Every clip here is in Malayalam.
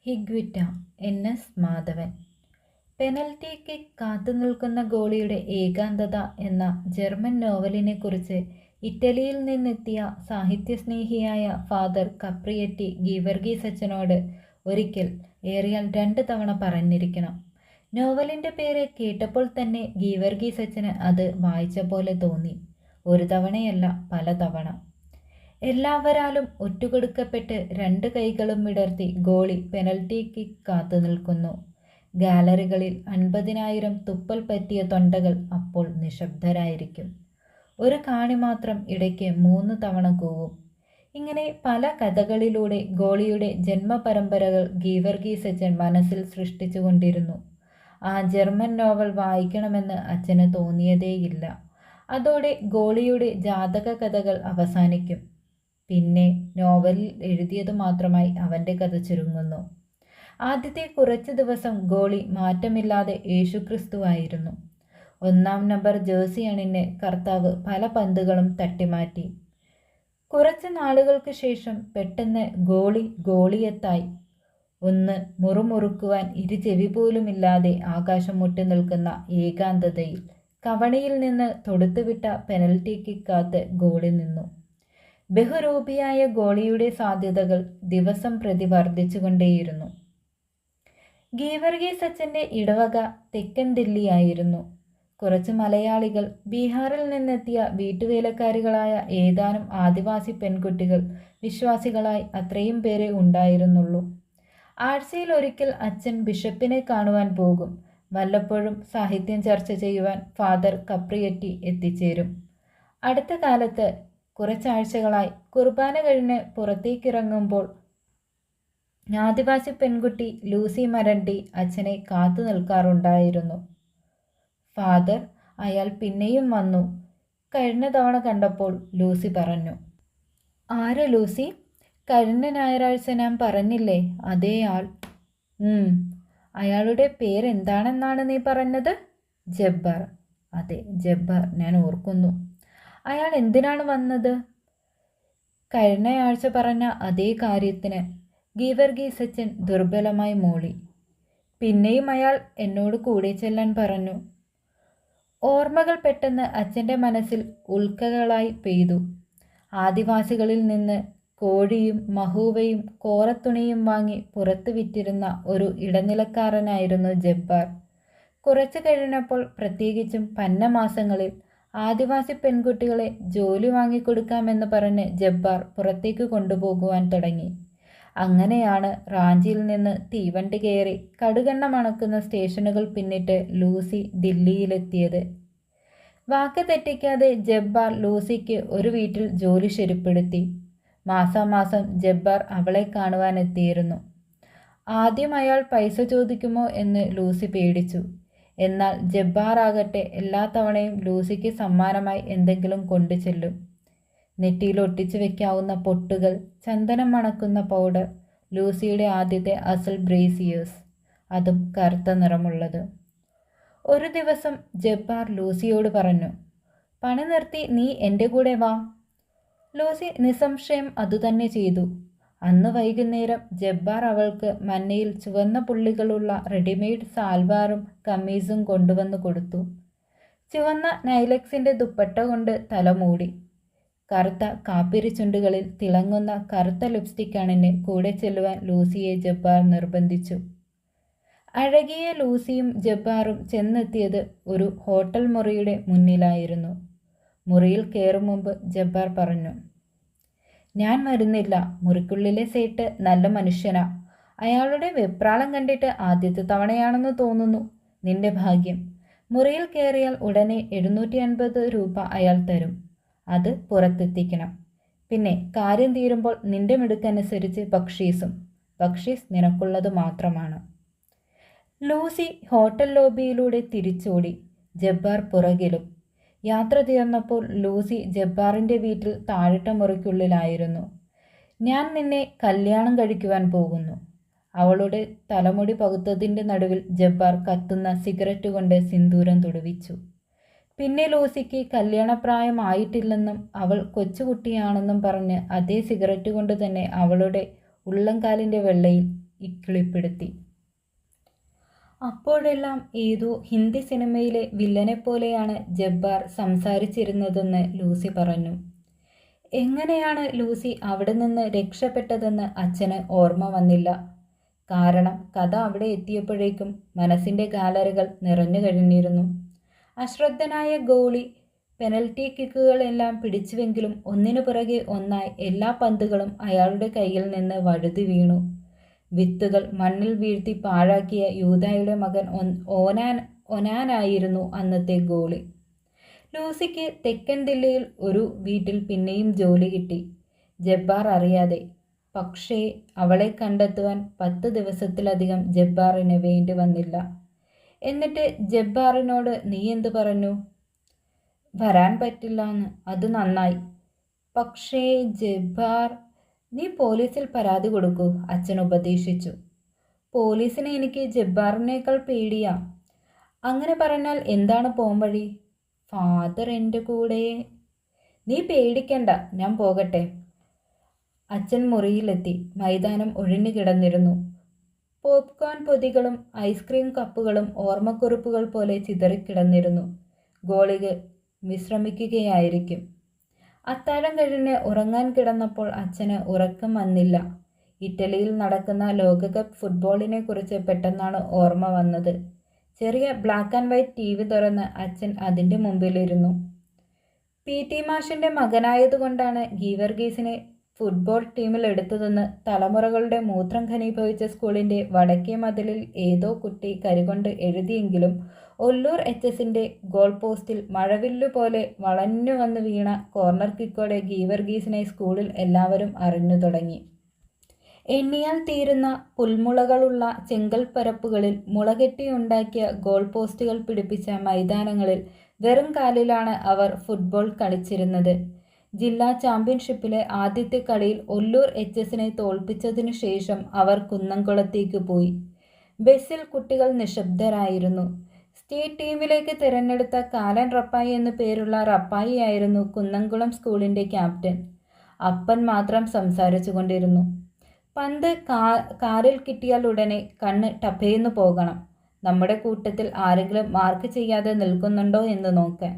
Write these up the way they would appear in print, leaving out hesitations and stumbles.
ഹിഗ്വിറ്റ എൻ.എസ്. മാധവൻ. പെനൽറ്റി കിക്ക് കാത്തുനിൽക്കുന്ന ഗോളിയുടെ ഏകാന്തത എന്ന ജർമ്മൻ നോവലിനെക്കുറിച്ച് ഇറ്റലിയിൽ നിന്നെത്തിയ സാഹിത്യസ്നേഹിയായ ഫാദർ കപ്രിയറ്റി ഗീവർഗീസച്ചനോട് ഒരിക്കൽ ഏറിയാൽ 2 തവണ പറഞ്ഞിരിക്കണം. നോവലിൻ്റെ പേര് കേട്ടപ്പോൾ തന്നെ ഗീവർഗീസച്ചന് അത് വായിച്ച പോലെ തോന്നി. ഒരു തവണയല്ല, പല തവണ. എല്ലാവരാലും ഒറ്റുകൊടുക്കപ്പെട്ട് 2 കൈകളും വിടർത്തി ഗോളി പെനൽറ്റി കിക്ക് കാത്തു നിൽക്കുന്നു. ഗാലറികളിൽ 50,000 തുപ്പൽ പറ്റിയ തൊണ്ടകൾ അപ്പോൾ നിശബ്ദരായിരിക്കും. ഒരു കാണി മാത്രം ഇടയ്ക്ക് 3 തവണ കൂവും. ഇങ്ങനെ പല കഥകളിലൂടെ ഗോളിയുടെ ജന്മപരമ്പരകൾ ഗീവർഗീസച്ചൻ മനസ്സിൽ സൃഷ്ടിച്ചുകൊണ്ടിരുന്നു. ആ ജർമ്മൻ നോവൽ വായിക്കണമെന്ന് അച്ഛന് തോന്നിയതേയില്ല. അതോടെ ഗോളിയുടെ ജാതക കഥകൾ അവസാനിക്കും. പിന്നെ നോവലിൽ എഴുതിയത് മാത്രമായി അവൻ്റെ കഥ ചുരുങ്ങുന്നു. ആദ്യത്തെ കുറച്ച് ദിവസം ഗോളി മാറ്റമില്ലാതെ യേശുക്രിസ്തുവായിരുന്നു. 1-ാം നമ്പർ ജേഴ്സി അണിഞ്ഞ് കർത്താവ് പല പന്തുകളും തട്ടിമാറ്റി. കുറച്ച് നാളുകൾക്ക് ശേഷം പെട്ടെന്ന് ഗോളി ഗോളിയത്തായി. ഒന്ന് മുറുമുറുക്കുവാൻ ചെവി പോലുമില്ലാതെ ആകാശം മുട്ടി നിൽക്കുന്ന ഏകാന്തതയിൽ കവണിയിൽ നിന്ന് തൊടുത്തുവിട്ട പെനൽറ്റി കിക്ക് കാത്ത് ഗോളി നിന്നു. ബഹുരൂപിയായ ഗോളിയുടെ സാധ്യതകൾ ദിവസം പ്രതി വർദ്ധിച്ചുകൊണ്ടേയിരുന്നു. ഗീവർഗീസച്ചൻ്റെ ഇടവക തെക്കൻ ദില്ലിയായിരുന്നു. കുറച്ച് മലയാളികൾ, ബീഹാറിൽ നിന്നെത്തിയ വീട്ടുവേലക്കാരികളായ ഏതാനും ആദിവാസി പെൺകുട്ടികൾ, വിശ്വാസികളായി അത്രയും പേരെ ഉണ്ടായിരുന്നുള്ളൂ. ആഴ്ചയിൽ ഒരിക്കൽ അച്ഛൻ ബിഷപ്പിനെ കാണുവാൻ പോകും. വല്ലപ്പോഴും സാഹിത്യം ചർച്ച ചെയ്യുവാൻ ഫാദർ കപ്രിയറ്റി എത്തിച്ചേരും. അടുത്ത കാലത്ത് കുറച്ചാഴ്ചകളായി കുർബാന കഴിഞ്ഞ് പുറത്തേക്കിറങ്ങുമ്പോൾ ആദിവാസി പെൺകുട്ടി ലൂസി മരണ്ടി അച്ഛനെ കാത്തു നിൽക്കാറുണ്ടായിരുന്നു. ഫാദർ, അയാൾ പിന്നെയും വന്നു. കഴിഞ്ഞ തവണ കണ്ടപ്പോൾ ലൂസി പറഞ്ഞു. ആര് ലൂസി? കഴിഞ്ഞ ഞായറാഴ്ച ഞാൻ പറഞ്ഞില്ലേ, അതേ ആൾ. അയാളുടെ പേരെന്താണെന്നാണ് നീ പറഞ്ഞത്? ജബ്ബാർ. അതെ, ജബ്ബാർ, ഞാൻ ഓർക്കുന്നു. അയാൾ എന്തിനാണ് വന്നത്? കഴിഞ്ഞയാഴ്ച പറഞ്ഞ അതേ കാര്യത്തിന്. ഗീവർഗീസച്ചൻ ദുർബലമായി മൂളി. പിന്നെയും അയാൾ എന്നോട് കൂടെ ചെല്ലാൻ പറഞ്ഞു. ഓർമ്മകൾ പെട്ടെന്ന് അച്ഛൻ്റെ മനസ്സിൽ ഉൽക്കകളായി പെയ്തു. ആദിവാസികളിൽ നിന്ന് കോഴിയും മഹൂവയും കോറത്തുണിയും വാങ്ങി പുറത്ത് വിറ്റിരുന്ന ഒരു ഇടനിലക്കാരനായിരുന്നു ജബ്ബാർ. കുറച്ചു കഴിഞ്ഞപ്പോൾ, പ്രത്യേകിച്ചും പന്നമാസങ്ങളിൽ, ആദിവാസി പെൺകുട്ടികളെ ജോലി വാങ്ങിക്കൊടുക്കാമെന്ന് പറഞ്ഞ് ജബ്ബാർ പുറത്തേക്ക് കൊണ്ടുപോകുവാൻ തുടങ്ങി. അങ്ങനെയാണ് റാഞ്ചിയിൽ നിന്ന് തീവണ്ടി കയറി കടുകെണ്ണ മണക്കുന്ന സ്റ്റേഷനുകൾ പിന്നിട്ട് ലൂസി ദില്ലിയിലെത്തിയത്. വാക്ക് തെറ്റിക്കാതെ ജബ്ബാർ ലൂസിക്ക് ഒരു വീട്ടിൽ ജോലി ശരിപ്പെടുത്തി. മാസാമാസം ജബ്ബാർ അവളെ കാണുവാനെത്തിയിരുന്നു. ആദ്യം അയാൾ പൈസ ചോദിക്കുമോ എന്ന് ലൂസി പേടിച്ചു. എന്നാൽ ജബ്ബാർ ആകട്ടെ എല്ലാ തവണയും ലൂസിക്ക് സമ്മാനമായി എന്തെങ്കിലും കൊണ്ടു ചെല്ലും. നെറ്റിയിൽ ഒട്ടിച്ചു വെക്കാവുന്ന പൊട്ടുകൾ, ചന്ദനം മണക്കുന്ന പൗഡർ, ലൂസിയുടെ ആദ്യത്തെ അസൽ ബ്രേസിയേഴ്സ്, അതും കറുത്ത നിറമുള്ളത്. ഒരു ദിവസം ജബ്ബാർ ലൂസിയോട് പറഞ്ഞു, പണി നിർത്തി നീ എൻ്റെ കൂടെ വാ. ലൂസി നിസ്സംശയം അതുതന്നെ ചെയ്തു. അന്ന് വൈകുന്നേരം ജബ്ബാർ അവൾക്ക് മഞ്ഞയിൽ ചുവന്ന പുള്ളികളുള്ള റെഡിമെയ്ഡ് സാൽവാറും കമ്മീസും കൊണ്ടുവന്നു കൊടുത്തു. ചുവന്ന നൈലക്സിൻ്റെ ദുപ്പട്ട കൊണ്ട് തല മൂടി. കറുത്ത കാപ്പിരി ചുണ്ടുകളിൽ തിളങ്ങുന്ന കറുത്ത ലിപ്സ്റ്റിക് അണിഞ്ഞ് കൂടെ ചെല്ലുവാൻ ലൂസിയെ ജബ്ബാർ നിർബന്ധിച്ചു. അഴകിയ ലൂസിയും ജബ്ബാറും ചെന്നെത്തിയത് ഒരു ഹോട്ടൽ മുറിയുടെ മുന്നിലായിരുന്നു. മുറിയിൽ കയറും മുമ്പ് ജബ്ബാർ പറഞ്ഞു, ഞാൻ വരുന്നില്ല. മുറിക്കുള്ളിലെ സേട്ട് നല്ല മനുഷ്യനാ. അയാളുടെ വെപ്രാളം കണ്ടിട്ട് ആദ്യത്തെ തവണയാണെന്ന് തോന്നുന്നു. നിന്റെ ഭാഗ്യം. മുറിയിൽ കയറിയാൽ ഉടനെ 750 രൂപ അയാൾ തരും. അത് പുറത്തെത്തിക്കണം. പിന്നെ കാര്യം തീരുമ്പോൾ നിന്റെ മിടുക്കനുസരിച്ച് ബക്ഷീസും. ബക്ഷീസ് നിനക്കുള്ളത് മാത്രമാണ്. ലൂസി ഹോട്ടൽ ലോബിയിലൂടെ തിരിച്ചോടി, ജബ്ബാർ പുറകിലും. യാത്ര തീർന്നപ്പോൾ ലൂസി ജബ്ബാറിൻ്റെ വീട്ടിൽ താഴിട്ട മുറിക്കുള്ളിലായിരുന്നു. ഞാൻ നിന്നെ കല്യാണം കഴിക്കുവാൻ പോകുന്നു. അവളുടെ തലമുടി പകുത്തതിൻ്റെ നടുവിൽ ജബ്ബാർ കത്തുന്ന സിഗരറ്റ് കൊണ്ട് സിന്ദൂരം തൊടുവിച്ചു. പിന്നെ ലൂസിക്ക് കല്യാണപ്രായം ആയിട്ടില്ലെന്നും അവൾ കൊച്ചുകുട്ടിയാണെന്നും പറഞ്ഞ് അതേ സിഗരറ്റ് കൊണ്ട് തന്നെ അവളുടെ ഉള്ളംകാലിൻ്റെ വെള്ളയിൽ ഇക്കിളിപ്പെടുത്തി. അപ്പോഴെല്ലാം ഏതോ ഹിന്ദി സിനിമയിലെ വില്ലനെ പോലെയാണ് ജബ്ബാർ സംസാരിച്ചിരുന്നതെന്ന് ലൂസി പറഞ്ഞു. എങ്ങനെയാണ് ലൂസി അവിടെ നിന്ന് രക്ഷപ്പെട്ടതെന്ന് അച്ഛന് ഓർമ്മ വന്നില്ല. കാരണം കഥ അവിടെ എത്തിയപ്പോഴേക്കും മനസ്സിൻ്റെ ഗാലറികൾ നിറഞ്ഞു കഴിഞ്ഞിരുന്നു. അശ്രദ്ധനായ ഗോളി പെനൽറ്റി കിക്കുകളെല്ലാം പിടിച്ചുവെങ്കിലും ഒന്നിനു പുറകെ ഒന്നായി എല്ലാ പന്തുകളും അയാളുടെ കയ്യിൽ നിന്ന് വഴുതി വീണു. വിത്തുകൾ മണ്ണിൽ വീഴ്ത്തി പാഴാക്കിയ യൂദായുടെ മകൻ ഒനാനായിരുന്നു അന്നത്തെ ഗോളി. ലൂസിക്ക് തെക്കൻ ദില്ലിയിൽ ഒരു വീട്ടിൽ പിന്നെയും ജോലി കിട്ടി, ജബ്ബാർ അറിയാതെ. പക്ഷേ അവളെ കണ്ടെത്തുവാൻ 10 ദിവസത്തിലധികം ജബ്ബാറിന് വേണ്ടി വന്നില്ല. എന്നിട്ട് ജബ്ബാറിനോട് നീ എന്തു പറഞ്ഞു? വരാൻ പറ്റില്ലെന്ന്. അത് നന്നായി. പക്ഷേ ജബ്ബാർ, നീ പോലീസിൽ പരാതി കൊടുക്കൂ, അച്ഛൻ ഉപദേശിച്ചു. പോലീസിനെ എനിക്ക് ജബ്ബാറിനേക്കാൾ പേടിയാ. അങ്ങനെ പറഞ്ഞാൽ എന്താണ് പോംവഴി? ഫാദർ എൻ്റെ കൂടെ. നീ പേടിക്കണ്ട, ഞാൻ പോകട്ടെ. അച്ഛൻ മുറിയിലെത്തി. മൈതാനം ഒഴിഞ്ഞു കിടന്നിരുന്നു. പോപ്കോൺ പൊതികളും ഐസ്ക്രീം കപ്പുകളും ഓർമ്മക്കുറിപ്പുകൾ പോലെ ചിതറിക്കിടന്നിരുന്നു. ഗോളികൾ വിശ്രമിക്കുകയായിരിക്കും. അത്താഴം കഴിഞ്ഞ് ഉറങ്ങാൻ കിടന്നപ്പോൾ അച്ഛന് ഉറക്കം വന്നില്ല. ഇറ്റലിയിൽ നടക്കുന്ന ലോകകപ്പ് ഫുട്ബോളിനെ കുറിച്ച് പെട്ടെന്നാണ് ഓർമ്മ വന്നത്. ചെറിയ ബ്ലാക്ക് ആൻഡ് വൈറ്റ് TV തുറന്ന് അച്ഛൻ അതിൻ്റെ മുമ്പിലിരുന്നു. PT മാഷിൻ്റെ മകനായതുകൊണ്ടാണ് ഗീവർഗീസിനെ ഫുട്ബോൾ ടീമിൽ എടുത്തതെന്ന് തലമുറകളുടെ മൂത്രം ഘനീഭവിച്ച സ്കൂളിൻ്റെ വടക്കേ മതിലിൽ ഏതോ കുട്ടി കരികൊണ്ട് എഴുതിയെങ്കിലും ഒല്ലൂർ HSൻ്റെ ഗോൾ പോസ്റ്റിൽ മഴവില്ലുപോലെ വളഞ്ഞു വന്ന് വീണ കോർണർ കിക്കോടെ ഗീവർഗീസിനെ സ്കൂളിൽ എല്ലാവരും അറിഞ്ഞു തുടങ്ങി. എണ്ണിയാൽ തീരുന്ന പുൽമുളകളുള്ള ചെങ്കൽ പരപ്പുകളിൽ മുളകെട്ടിയുണ്ടാക്കിയ ഗോൾ പോസ്റ്റുകൾ പിടിപ്പിച്ച മൈതാനങ്ങളിൽ വെറും കാലിലാണ് അവർ ഫുട്ബോൾ കളിച്ചിരുന്നത്. ജില്ലാ ചാമ്പ്യൻഷിപ്പിലെ ആദ്യത്തെ കളിയിൽ ഒല്ലൂർ HSനെ തോൽപ്പിച്ചതിനു ശേഷം അവർ കുന്നംകുളത്തേക്ക് പോയി. ബസ്സിൽ കുട്ടികൾ നിശബ്ദരായിരുന്നു. സ്റ്റേറ്റ് ടീമിലേക്ക് തിരഞ്ഞെടുത്ത കാലൻ റപ്പായി എന്നു പേരുള്ള റപ്പായി ആയിരുന്നു കുന്നംകുളം സ്കൂളിൻ്റെ ക്യാപ്റ്റൻ. അപ്പൻ മാത്രം സംസാരിച്ചു കൊണ്ടിരുന്നു. പന്ത് കാലിൽ കിട്ടിയാൽ ഉടനെ കണ്ണ് ടപ്പേന്ന് പോകണം. നമ്മുടെ കൂട്ടത്തിൽ ആരെങ്കിലും മാർക്ക് ചെയ്യാതെ നിൽക്കുന്നുണ്ടോ എന്ന് നോക്കാൻ.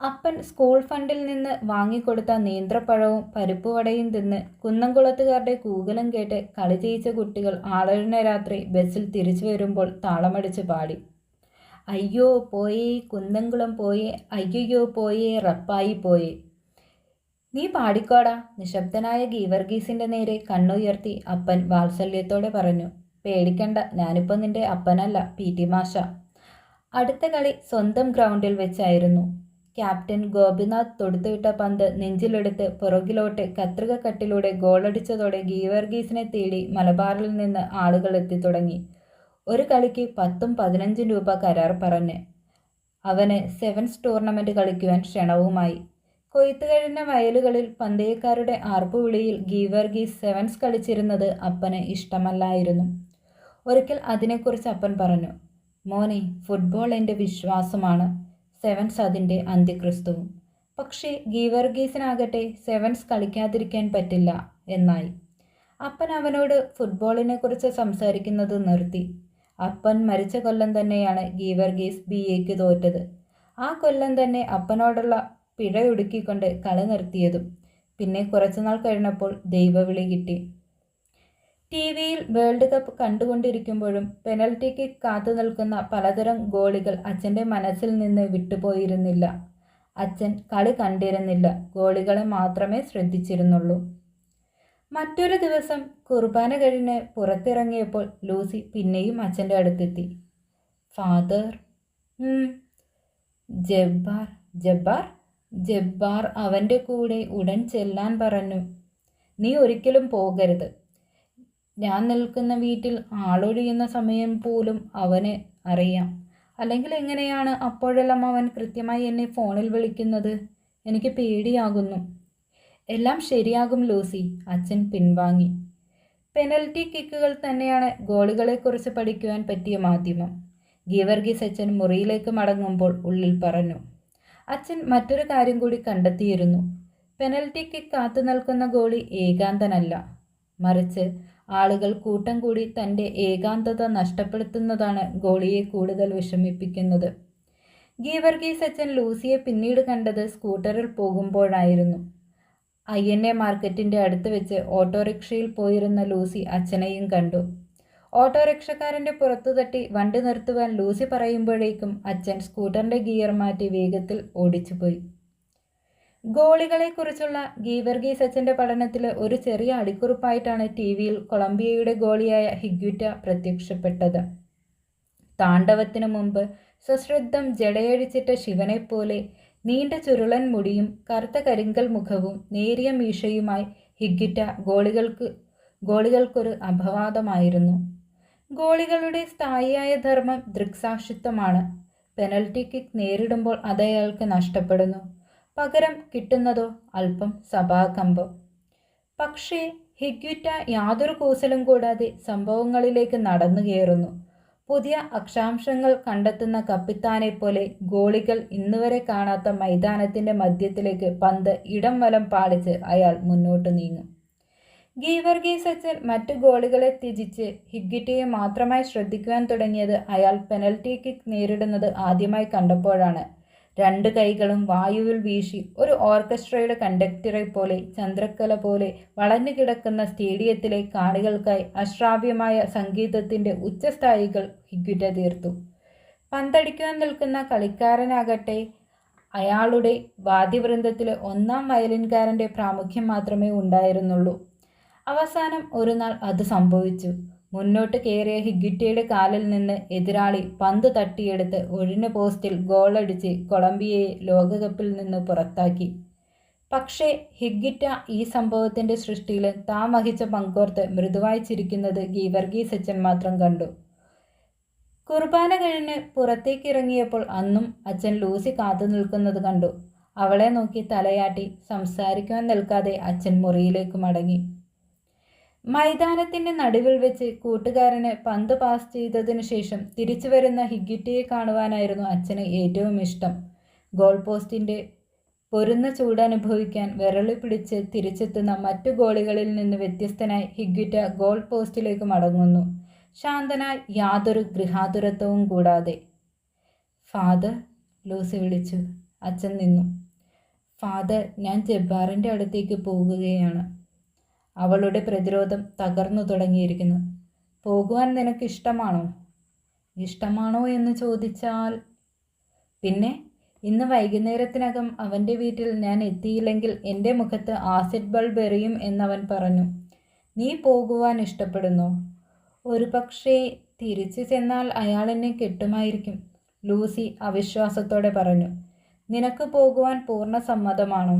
അപ്പൻ സ്കൂൾ ഫണ്ടിൽ നിന്ന് വാങ്ങിക്കൊടുത്ത നേന്ത്രപ്പഴവും പരിപ്പുവടയും തിന്ന് കുന്നംകുളത്തുകാരുടെ കൂകലം കേട്ട് കളി ജയിച്ച കുട്ടികൾ ആളൊഴിഞ്ഞ രാത്രി ബസ്സിൽ തിരിച്ചു വരുമ്പോൾ താളമടിച്ച് പാടി. അയ്യോ പോയേ കുന്നംകുളം പോയേ, അയ്യോ പോയേ റപ്പായി പോയേ. നീ പാടിക്കോടാ. നിശബ്ദനായ ഗീവർഗീസിൻ്റെ നേരെ കണ്ണുയർത്തി അപ്പൻ വാത്സല്യത്തോടെ പറഞ്ഞു. പേടിക്കണ്ട, ഞാനിപ്പോൾ നിന്റെ അപ്പനല്ല, PT മാഷ. അടുത്ത കളി സ്വന്തം ഗ്രൗണ്ടിൽ വെച്ചായിരുന്നു. ക്യാപ്റ്റൻ ഗോപിനാഥ് തൊടുത്തുവിട്ട പന്ത് നെഞ്ചിലെടുത്ത് പുറകിലോട്ട് കത്രികക്കട്ടിലൂടെ ഗോളടിച്ചതോടെ ഗീവർഗീസിനെ തേടി മലബാറിൽ നിന്ന് ആളുകൾ എത്തിത്തുടങ്ങി. ഒരു കളിക്ക് 10ഉം 15ഉം രൂപ കരാർ പറഞ്ഞ് അവന് സെവൻസ് ടൂർണമെൻറ്റ് കളിക്കുവാൻ ക്ഷണവുമായി. കൊയ്ത്തു കഴിഞ്ഞ വയലുകളിൽ പന്തയക്കാരുടെ ആർപ്പുവിളിയിൽ ഗീവർഗീസ് സെവൻസ് കളിച്ചിരുന്നത് അപ്പന് ഇഷ്ടമല്ലായിരുന്നു. ഒരിക്കൽ അതിനെക്കുറിച്ച് അപ്പൻ പറഞ്ഞു, മോനെ, ഫുട്ബോൾ എൻ്റെ വിശ്വാസമാണ്, സെവൻസ് അതിൻ്റെ അന്ത്യക്രിസ്തുവും. പക്ഷേ ഗീവർഗീസിനാകട്ടെ സെവൻസ് കളിക്കാതിരിക്കാൻ പറ്റില്ല എന്നായി. അപ്പൻ അവനോട് ഫുട്ബോളിനെക്കുറിച്ച് സംസാരിക്കുന്നത് നിർത്തി. അപ്പൻ മരിച്ച കൊല്ലം തന്നെയാണ് ഗീവർഗീസ് BAക്ക് തോറ്റത്. ആ കൊല്ലം തന്നെ അപ്പനോടുള്ള പിഴയൊടുക്കിക്കൊണ്ട് കളി നിർത്തിയതും. പിന്നെ കുറച്ചുനാൾ കഴിഞ്ഞപ്പോൾ ദൈവവിളി കിട്ടി. TVയിൽ വേൾഡ് കപ്പ് കണ്ടുകൊണ്ടിരിക്കുമ്പോഴും പെനൽറ്റിക്ക് കാത്തു നിൽക്കുന്ന പലതരം ഗോളികൾ അച്ഛൻ്റെ മനസ്സിൽ നിന്ന് വിട്ടുപോയിരുന്നില്ല. അച്ഛൻ കളി കണ്ടിരുന്നില്ല, ഗോളികളെ മാത്രമേ ശ്രദ്ധിച്ചിരുന്നുള്ളൂ. മറ്റൊരു ദിവസം കുർബാന കഴിഞ്ഞ് പുറത്തിറങ്ങിയപ്പോൾ ലൂസി പിന്നെയും അച്ഛൻ്റെ അടുത്തെത്തി. ഫാദർ. ജബ്ബാർ. ജബ്ബാർ ജബ്ബാർ അവൻ്റെ കൂടെ ഉടൻ ചെല്ലാൻ പറഞ്ഞു. നീ ഒരിക്കലും പോകരുത്. ഞാൻ നിൽക്കുന്ന വീട്ടിൽ ആളൊഴിയുന്ന സമയം പോലും അവന് അറിയാം. അല്ലെങ്കിൽ എങ്ങനെയാണ് അപ്പോഴെല്ലാം അവൻ കൃത്യമായി എന്നെ ഫോണിൽ വിളിക്കുന്നത്? എനിക്ക് പേടിയാകുന്നു. എല്ലാം ശരിയാകും ലൂസി, അച്ഛൻ പിൻവാങ്ങി. പെനൽറ്റി കിക്കുകൾ തന്നെയാണ് ഗോളികളെക്കുറിച്ച് പഠിക്കുവാൻ പറ്റിയ മാധ്യമം. ഗീവർഗീസ് അച്ഛൻ മുറിയിലേക്ക് മടങ്ങുമ്പോൾ ഉള്ളിൽ പറഞ്ഞു. അച്ഛൻ മറ്റൊരു കാര്യം കൂടി കണ്ടെത്തിയിരുന്നു. പെനൽറ്റി കിക്ക് കാത്തു നിൽക്കുന്ന ഗോളി ഏകാന്തനല്ല, മറിച്ച് ആളുകൾ കൂട്ടം കൂടി തൻ്റെ ഏകാന്തത നഷ്ടപ്പെടുത്തുന്നതാണ് ഗോളിയെ കൂടുതൽ വിഷമിപ്പിക്കുന്നത്. ഗീവർഗീസ് അച്ഛൻ ലൂസിയെ പിന്നീട് കണ്ടത് സ്കൂട്ടറിൽ പോകുമ്പോഴായിരുന്നു. INA മാർക്കറ്റിൻ്റെ അടുത്ത് വെച്ച് ഓട്ടോറിക്ഷയിൽ പോയിരുന്ന ലൂസി അച്ഛനെയും കണ്ടു. ഓട്ടോറിക്ഷക്കാരൻ്റെ പുറത്തു തട്ടി വണ്ടി നിർത്തുവാൻ ലൂസി പറയുമ്പോഴേക്കും അച്ഛൻ സ്കൂട്ടറിൻ്റെ ഗിയർ മാറ്റി വേഗത്തിൽ ഓടിച്ചുപോയി. ഗോളികളെക്കുറിച്ചുള്ള ഗീവർഗീസ് അച്ഛൻ്റെ പഠനത്തിൽ ഒരു ചെറിയ അടിക്കുറിപ്പായിട്ടാണ് TV-യിൽ കൊളംബിയയുടെ ഗോളിയായ ഹിഗ്വിറ്റ പ്രത്യക്ഷപ്പെട്ടത്. താണ്ഡവത്തിനു മുമ്പ് സശ്രദ്ധം ജടയഴിച്ചിട്ട ശിവനെപ്പോലെ നീണ്ട ചുരുളൻ മുടിയും കറുത്ത കരിങ്കൽ മുഖവും നേരിയ മീശയുമായി ഹിഗ്വിറ്റ ഗോളികൾക്കൊരു അപവാദമായിരുന്നു. ഗോളികളുടെ സ്ഥായിയായ ധർമ്മം ദൃക്സാക്ഷിത്വമാണ്. പെനൽറ്റി കിക്ക് നേരിടുമ്പോൾ അതയാൾക്ക് നഷ്ടപ്പെടുന്നു. പകരം കിട്ടുന്നതോ അല്പം സഭാകമ്പം. പക്ഷേ ഹിഗ്വിറ്റ യാതൊരു കൂസലും കൂടാതെ സംഭവങ്ങളിലേക്ക് നടന്നു കയറുന്നു. പുതിയ അക്ഷാംശങ്ങൾ കണ്ടെത്തുന്ന കപ്പിത്താനെ പോലെ ഗോളികൾ ഇന്നുവരെ കാണാത്ത മൈതാനത്തിൻ്റെ മധ്യത്തിലേക്ക് പന്ത് ഇടം വലം പാളിച്ച് അയാൾ മുന്നോട്ട് നീങ്ങും. ഗീവർഗീസ് അച്ഛൻ മറ്റു ഗോളികളെ ത്യജിച്ച് ഹിഗ്വിറ്റയെ മാത്രമായി ശ്രദ്ധിക്കുവാൻ തുടങ്ങിയത് അയാൾ പെനൽറ്റി കിക്ക് നേരിടുന്നത് ആദ്യമായി കണ്ടപ്പോഴാണ്. 2 കൈകളും വായുവിൽ വീശി ഒരു ഓർക്കസ്ട്രയുടെ കണ്ടക്ടറെ പോലെ ചന്ദ്രക്കല പോലെ വളഞ്ഞു കിടക്കുന്ന സ്റ്റേഡിയത്തിലെ കാണികൾക്കായി അശ്രാവ്യമായ സംഗീതത്തിൻ്റെ ഉച്ചസ്ഥായികൾ ഹിഗ്വിറ്റ തീർത്തു. പന്തടിക്കുവാൻ നിൽക്കുന്ന കളിക്കാരനാകട്ടെ അയാളുടെ വാദ്യവൃന്ദത്തിലെ 1-ാം വയലിൻകാരൻ്റെ പ്രാമുഖ്യം മാത്രമേ ഉണ്ടായിരുന്നുള്ളൂ. അവസാനം ഒരു നാൾ അത് സംഭവിച്ചു. മുന്നോട്ട് കയറിയ ഹിഗ്വിറ്റയുടെ കാലിൽ നിന്ന് എതിരാളി പന്ത് തട്ടിയെടുത്ത് ഒഴിഞ്ഞ പോസ്റ്റിൽ ഗോളടിച്ച് കൊളംബിയയെ ലോകകപ്പിൽ നിന്ന് പുറത്താക്കി. പക്ഷേ ഹിഗ്വിറ്റ ഈ സംഭവത്തിൻ്റെ സൃഷ്ടിയിൽ താൻ വഹിച്ച പങ്കോർത്ത് മൃദുവായി ചിരിക്കുന്നത് ഗീവർഗീസ് അച്ഛൻ മാത്രം കണ്ടു. കുർബാന കഴിഞ്ഞ് പുറത്തേക്കിറങ്ങിയപ്പോൾ അന്നും അച്ഛൻ ലൂസി കാത്തു നിൽക്കുന്നത് കണ്ടു. അവളെ നോക്കി തലയാട്ടി സംസാരിക്കുവാൻ നിൽക്കാതെ അച്ഛൻ മുറിയിലേക്ക് മടങ്ങി. മൈതാനത്തിൻ്റെ നടുവിൽ വെച്ച് കൂട്ടുകാരന് പന്ത് പാസ് ചെയ്തതിനു ശേഷം തിരിച്ചു വരുന്ന ഹിഗ്വിറ്റയെ കാണുവാനായിരുന്നു അച്ഛന് ഏറ്റവും ഇഷ്ടം. ഗോൾ പോസ്റ്റിൻ്റെ പൊരുന്ന ചൂടനുഭവിക്കാൻ വിരളി പിടിച്ച് തിരിച്ചെത്തുന്ന മറ്റു ഗോളികളിൽ നിന്ന് വ്യത്യസ്തനായി ഹിഗ്വിറ്റ ഗോൾ പോസ്റ്റിലേക്ക് മടങ്ങുന്നു, ശാന്തനായി, യാതൊരു ഗൃഹാതുരത്വവും കൂടാതെ. ഫാദർ, ലൂസി വിളിച്ചു. അച്ഛൻ നിന്നു. ഫാദർ, ഞാൻ ജബ്ബാറിൻ്റെ അടുത്തേക്ക് പോകുകയാണ്. അവളുടെ പ്രതിരോധം തകർന്നു തുടങ്ങിയിരിക്കുന്നു. പോകുവാൻ നിനക്ക് ഇഷ്ടമാണോ? ഇഷ്ടമാണോ എന്ന് ചോദിച്ചാൽ പിന്നെ ഇന്ന് വൈകുന്നേരത്തിനകം അവൻ്റെ വീട്ടിൽ ഞാൻ എത്തിയില്ലെങ്കിൽ എൻ്റെ മുഖത്ത് ആസിഡ് ബൾബ് എറിയും എന്നവൻ പറഞ്ഞു. നീ പോകുവാൻ ഇഷ്ടപ്പെടുന്നോ? ഒരു പക്ഷേ തിരിച്ചു ചെന്നാൽ അയാൾ എന്നെ കെട്ടുമായിരിക്കും, ലൂസി അവിശ്വാസത്തോടെ പറഞ്ഞു. നിനക്ക് പോകുവാൻ പൂർണ്ണ സമ്മതമാണോ?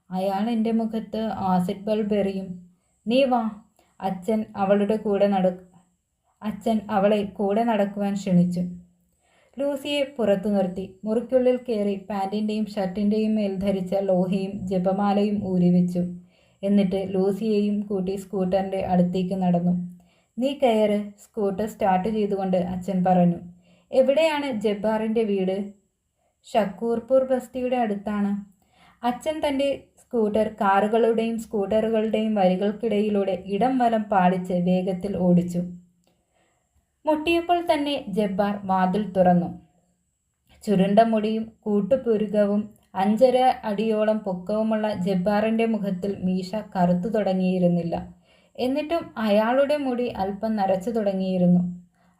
അയാൾ എൻ്റെ മുഖത്ത് ആസിഡ് ബൾബ് എറിയും. നീ വാ. അച്ഛൻ അവളെ കൂടെ നടക്കുവാൻ ക്ഷണിച്ചു. ലൂസിയെ പുറത്തു നിർത്തി. മുറിക്കുള്ളിൽ കയറി പാൻറ്റിൻ്റെയും ഷർട്ടിൻ്റെയും മേൽ ധരിച്ച ലോഹയും ജപമാലയും ഊരിവെച്ചു. എന്നിട്ട് ലൂസിയെയും കൂട്ടി സ്കൂട്ടറിൻ്റെ അടുത്തേക്ക് നടന്നു. നീ കയറ്. സ്കൂട്ടർ സ്റ്റാർട്ട് ചെയ്തുകൊണ്ട് അച്ഛൻ പറഞ്ഞു. എവിടെയാണ് ജബ്ബാറിൻ്റെ വീട്? ഷക്കൂർപൂർ ബസ്തിയുടെ അടുത്താണ്. അച്ഛൻ തൻ്റെ സ്കൂട്ടർ കാറുകളുടെയും സ്കൂട്ടറുകളുടെയും വരികൾക്കിടയിലൂടെ ഇടം വലം പാളിച്ച് വേഗത്തിൽ ഓടിച്ചു. മുട്ടിയപ്പോൾ തന്നെ ജബ്ബാർ വാതിൽ തുറന്നു. ചുരുണ്ട മുടിയും കൂട്ടുപുരുകവും 5.5 അടിയോളം പൊക്കവുമുള്ള ജബ്ബാറിൻ്റെ മുഖത്തിൽ മീശ കറുത്തു തുടങ്ങിയിരുന്നില്ല. എന്നിട്ടും അയാളുടെ മുടി അല്പം നരച്ചു തുടങ്ങിയിരുന്നു.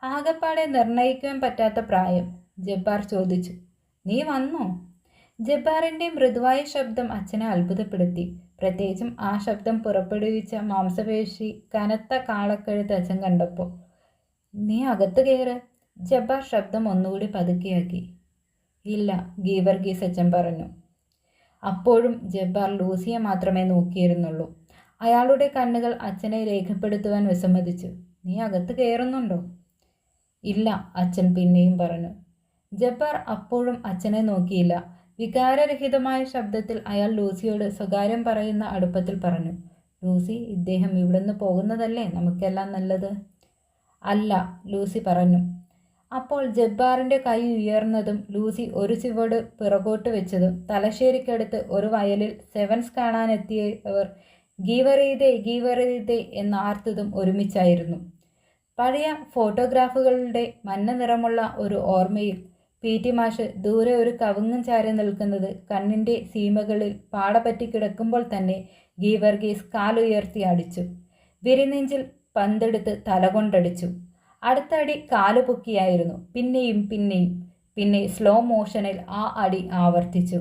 ആകപ്പാടെ നിർണയിക്കുവാൻ പറ്റാത്ത പ്രായം. ജബ്ബാർ ചോദിച്ചു, നീ വന്നോ? ജബ്ബാറിൻ്റെ മൃദുവായ ശബ്ദം അച്ഛനെ അത്ഭുതപ്പെടുത്തി. പ്രത്യേകിച്ചും ആ ശബ്ദം പുറപ്പെടുവിച്ച മാംസപേശി കനത്ത കാളക്കഴുത്ത് അച്ഛൻ കണ്ടപ്പോൾ. നീ അകത്ത് കയറ്. ജബ്ബാർ ശബ്ദം ഒന്നുകൂടി പതുക്കെയാക്കി. ഇല്ല, ഗീവർഗീസ് അച്ഛൻ പറഞ്ഞു. അപ്പോഴും ജബ്ബാർ ലൂസിയെ മാത്രമേ നോക്കിയിരുന്നുള്ളൂ. അയാളുടെ കണ്ണുകൾ അച്ഛനെ രേഖപ്പെടുത്തുവാൻ വിസമ്മതിച്ചു. നീ അകത്ത് കയറുന്നുണ്ടോ? ഇല്ല, അച്ഛൻ പിന്നെയും പറഞ്ഞു. ജബ്ബാർ അപ്പോഴും അച്ഛനെ നോക്കിയില്ല. വികാരരഹിതമായ ശബ്ദത്തിൽ അയാൾ ലൂസിയോട് സ്വകാര്യം പറയുന്ന അടുപ്പത്തിൽ പറഞ്ഞു. ലൂസി, ഇദ്ദേഹം ഇവിടുന്ന് പോകുന്നതല്ലേ നമുക്കെല്ലാം നല്ലത്? അല്ല, ലൂസി പറഞ്ഞു. അപ്പോൾ ജബ്ബാറിൻ്റെ കൈ ഉയർന്നതും ലൂസി ഒരു ചുവട് പിറകോട്ട് വെച്ചതും തലശ്ശേരിക്കടുത്ത് ഒരു വയലിൽ സെവൻസ് കാണാനെത്തിയവർ ഗീവറീതേ എന്ന ആർത്തതും ഒരുമിച്ചായിരുന്നു. പഴയ ഫോട്ടോഗ്രാഫുകളുടെ മഞ്ഞ നിറമുള്ള ഒരു ഓർമ്മയിൽ PT മാഷ് ദൂരെ ഒരു കവുങ്ങും ചാരി നിൽക്കുന്നത് കണ്ണിൻ്റെ സീമകളിൽ പാടപറ്റി കിടക്കുമ്പോൾ തന്നെ ഗീവർഗീസ് കാലുയർത്തി അടിച്ചു. വിരിനെഞ്ചിൽ പന്തെടുത്ത് തലകൊണ്ടടിച്ചു. അടുത്ത അടി കാലുപൊക്കിയായിരുന്നു. പിന്നെയും പിന്നെയും. പിന്നെ സ്ലോ മോഷനിൽ ആ അടി ആവർത്തിച്ചു.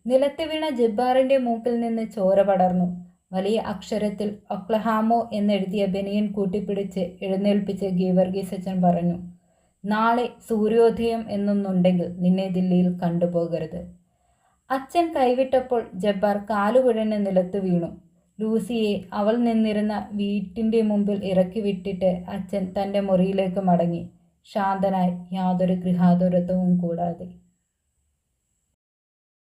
നിലത്ത് വീണ ജബ്ബാറിൻ്റെ മൂക്കിൽ നിന്ന് ചോര പടർന്നു. വലിയ അക്ഷരത്തിൽ ഒക്ലഹാമോ എന്നെഴുതിയ ബനിയൻ കൂട്ടിപ്പിടിച്ച് എഴുന്നേൽപ്പിച്ച് ഗീവർഗീസ് അച്ഛൻ പറഞ്ഞു, നാളെ സൂര്യോദയം എന്നൊന്നുണ്ടെങ്കിൽ നിന്നെ ദില്ലിയിൽ കണ്ടുപോകരുത്. അച്ഛൻ കൈവിട്ടപ്പോൾ ജബ്ബാർ കാലുകുഴഞ്ഞ് നിലത്ത് വീണു. ലൂസിയെ അവൾ നിന്നിരുന്ന വീട്ടിൻ്റെ മുമ്പിൽ ഇറക്കി വിട്ടിട്ട് അച്ഛൻ തൻ്റെ മുറിയിലേക്ക് മടങ്ങി, ശാന്തനായി, യാതൊരു ഗൃഹാതുരത്വവും കൂടാതെ.